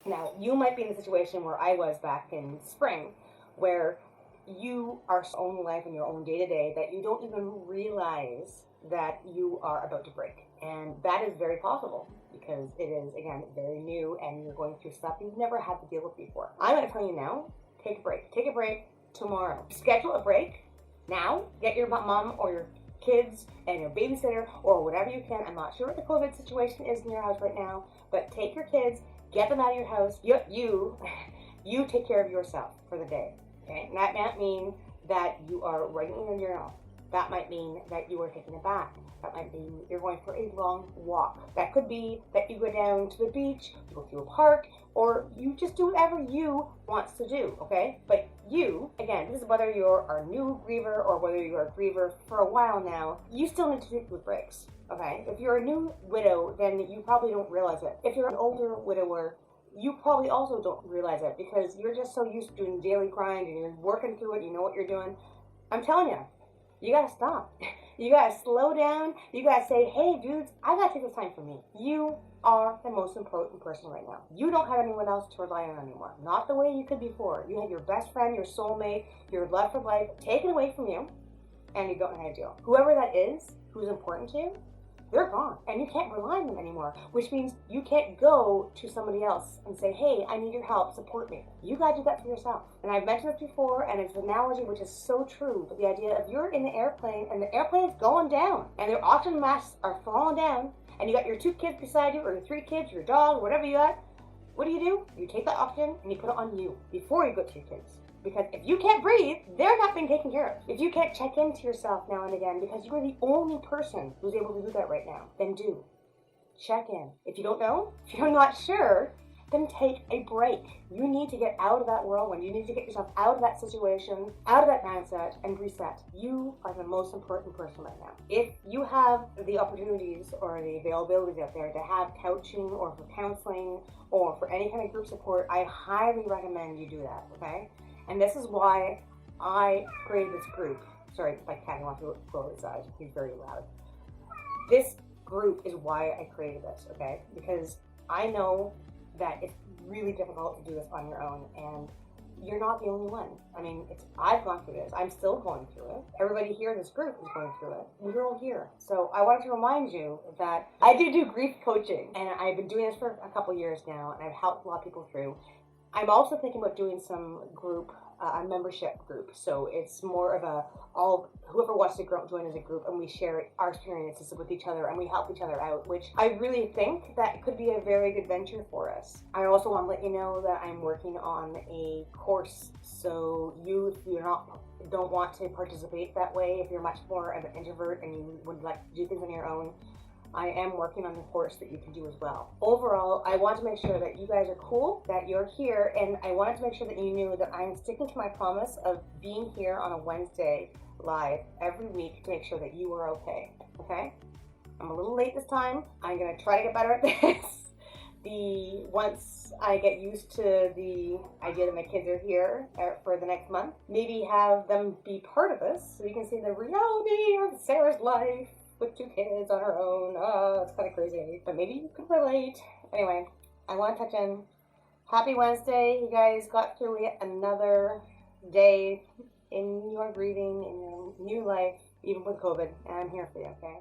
Now, you might be in the situation where I was back in spring, where you are your own life and your own day to day that you don't even realize that you are about to break. And that is very possible because it is, again, very new and you're going through stuff you've never had to deal with before. I'm going to tell you now, take a break. Take a break tomorrow. Schedule a break now. Get your mom or your kids and your babysitter or whatever you can. I'm not sure what the COVID situation is in your house right now, but take your kids, get them out of your house. You take care of yourself for the day. Okay? And that might mean that you are writing in your journal. That might mean that you are taking a bath. That might mean you're going for a long walk. That could be that you go down to the beach, you go to a park, or you just do whatever you want to do, okay? But you, again, this is whether you're a new griever or whether you're a griever for a while now, you still need to take your breaks, okay? If you're a new widow, then you probably don't realize it. If you're an older widower, you probably also don't realize it because you're just so used to doing daily grind and you're working through it, you know what you're doing. I'm telling you, you gotta stop. You gotta slow down. You gotta say, hey dudes, I gotta take this time for me. You are the most important person right now. You don't have anyone else to rely on anymore. Not the way you could before. You had your best friend, your soulmate, your love for life taken away from you, and you don't know how to deal. Whoever that is, who's important to you, they're gone. And you can't rely on them anymore, which means you can't go to somebody else and say, hey, I need your help, support me. You gotta do that for yourself. And I've mentioned this before, and it's an analogy which is so true, but the idea of you're in the airplane and the airplane is going down and their oxygen masks are falling down and you got your 2 kids beside you or your 3 kids, your dog, whatever you got, what do? You take that oxygen and you put it on you before you go to your kids. Because if you can't breathe, they're not being taken care of. If you can't check into yourself now and again, because you are the only person who's able to do that right now, then do. Check in. If you don't know, if you're not sure, then take a break. You need to get out of that whirlwind. You need to get yourself out of that situation, out of that mindset, and reset. You are the most important person right now. If you have the opportunities or the availabilities out there to have coaching or for counseling or for any kind of group support, I highly recommend you do that, okay? And this is why I created this group. Sorry, my cat wants to go outside. He's very loud. This group is why I created this, okay? Because I know that it's really difficult to do this on your own, and you're not the only one. I mean, I've gone through this. I'm still going through it. Everybody here in this group is going through it. We're all here. So I wanted to remind you that I do grief coaching, and I've been doing this for a couple years now, and I've helped a lot of people through. I'm also thinking about doing some group, a membership group. So it's more of whoever wants to join as a group, and we share our experiences with each other and we help each other out, which I really think that could be a very good venture for us. I also want to let you know that I'm working on a course. So if you don't want to participate that way, if you're much more of an introvert and you would like to do things on your own, I am working on the course that you can do as well. Overall, I want to make sure that you guys are cool, that you're here, and I wanted to make sure that you knew that I am sticking to my promise of being here on a Wednesday live every week to make sure that you are okay, okay? I'm a little late this time. I'm gonna try to get better at this. Once I get used to the idea that my kids are here for the next month, maybe have them be part of this so you can see the reality of Sarah's life with 2 kids on her own. It's kind of crazy, but maybe you could relate. Anyway, I want to touch in. Happy Wednesday. You guys got through yet another day in your grieving, in your new life, even with COVID, and I'm here for you, okay?